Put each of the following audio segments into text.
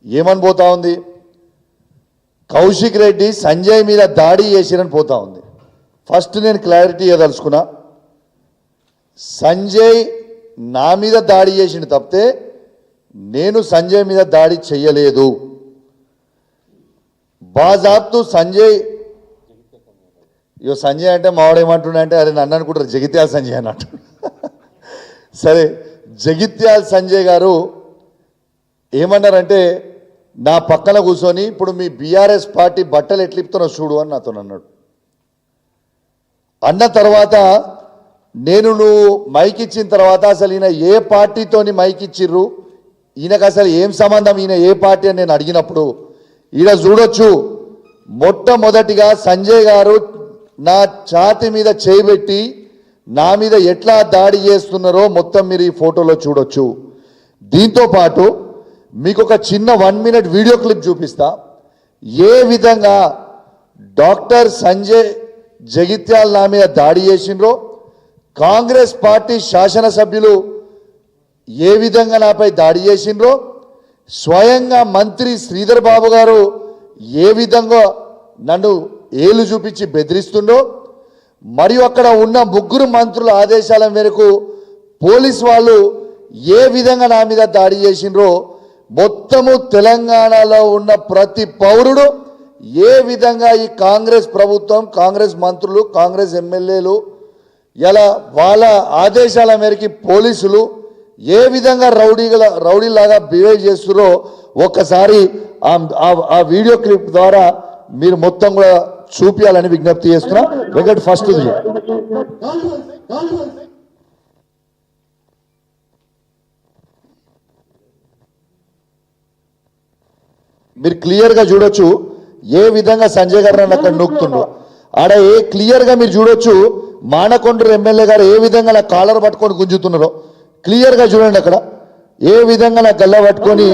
ఏమని పోతా ఉంది, కౌశిక్ రెడ్డి సంజయ్ మీద దాడి చేసిరని పోతా ఉంది. ఫస్ట్ నేను క్లారిటీ ఇవ్వదలుచుకున్నా, సంజయ్ నా మీద దాడి చేసిండు తప్పితే నేను సంజయ్ మీద దాడి చెయ్యలేదు. బాజాబ్తు సంజయ్, ఇగో సంజయ్ అంటే మావాడేమంటున్నా అంటే అరే నన్ను అనుకుంటారు జగిత్యాల సంజయ్ అన్నట్టు. సరే, జగిత్యాల సంజయ్ గారు ఏమన్నారంటే నా పక్కన కూర్చొని ఇప్పుడు మీ బీఆర్ఎస్ పార్టీ బట్టలు ఎట్లిపుతున్నా చూడు అని నాతో అన్నాడు. అన్న తర్వాత నేను నువ్వు మైక్ ఇచ్చిన తర్వాత అసలు ఈయన ఏ పార్టీతోని మైక్ ఇచ్చిర్రు, ఈయనకు అసలు ఏం సంబంధం, ఈయన ఏ పార్టీ అని నేను అడిగినప్పుడు ఈయన చూడొచ్చు, మొట్టమొదటిగా సంజయ్ గారు నా ఛాతి మీద చేయబెట్టి నా మీద ఎట్లా దాడి చేస్తున్నారో మొత్తం మీరు ఈ ఫోటోలో చూడొచ్చు. దీంతో పాటు మీకు ఒక చిన్న 1 మినిట్ వీడియో క్లిప్ చూపిస్తా. ఏ విధంగా డాక్టర్ సంజయ్ జగిత్యాల నా మీద దాడి చేసిండ్రో, కాంగ్రెస్ పార్టీ శాసనసభ్యులు ఏ విధంగా నాపై దాడి చేసిండ్రో, స్వయంగా మంత్రి శ్రీధర్ బాబు గారు ఏ విధంగా నన్ను ఏలు చూపించి బెదిరిస్తుండో, మరియు అక్కడ ఉన్న 3 మంత్రుల ఆదేశాల మేరకు పోలీస్ వాళ్ళు ఏ విధంగా నా మీద దాడి చేసిండ్రో, మొత్తము తెలంగాణలో ఉన్న ప్రతి పౌరుడు ఏ విధంగా ఈ కాంగ్రెస్ ప్రభుత్వం, కాంగ్రెస్ మంత్రులు, కాంగ్రెస్ ఎమ్మెల్యేలు ఇలా వాళ్ళ ఆదేశాల మేరకు పోలీసులు ఏ విధంగా రౌడీలాగా బిహేవ్ చేస్తున్నారో ఒక్కసారి ఆ వీడియో క్లిప్ ద్వారా మీరు మొత్తం కూడా చూపించాలని విజ్ఞప్తి చేస్తున్నా. వెంకట్ ఫస్ట్ మీరు క్లియర్గా చూడొచ్చు ఏ విధంగా సంజయ్ గారు నన్ను అక్కడ నొక్కుతుండ్రు. ఆడ క్లియర్గా మీరు చూడొచ్చు మానకొండూరు ఎమ్మెల్యే గారు ఏ విధంగా నా కాలర్ పట్టుకొని గుంజుతున్నారో క్లియర్గా చూడండి. అక్కడ ఏ విధంగా నా గల్ల పట్టుకొని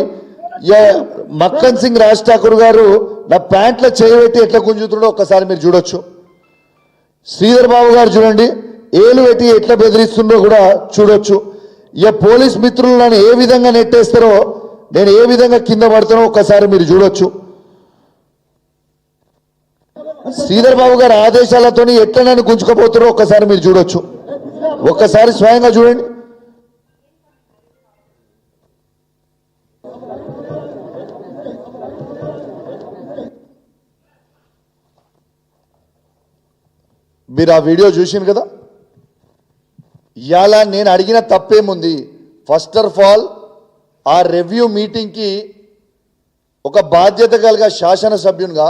మక్కన్ సింగ్ రాజ్ ఠాకూర్ గారు నా ప్యాంట్లో చేయబెట్టి ఎట్లా గుంజుతున్నాడో ఒక్కసారి మీరు చూడొచ్చు. శ్రీధర్ బాబు గారు చూడండి ఏలు పెట్టి ఎట్లా బెదిరిస్తుండో కూడా చూడొచ్చు. పోలీస్ మిత్రులు నన్ను ఏ విధంగా నెట్టేస్తారో, నేను ఏ విధంగా కింద పడుతానో ఒక్కసారి మీరు చూడొచ్చు. శ్రీధర్ బాబు గారి ఆదేశాలతో ఎట్లా నన్ను గుంజుకపోతారో ఒక్కసారి మీరు చూడొచ్చు. ఒక్కసారి స్వయంగా చూడండి. మీరు ఆ వీడియో చూసిండ్రు కదా. ఇవాళ నేను అడిగిన తప్పేముంది, ఫస్ట్ ఆఫ్ ఆల్ ఆ రివ్యూ మీటింగ్కి ఒక బాధ్యత కలిగిన శాసనసభ్యునిగా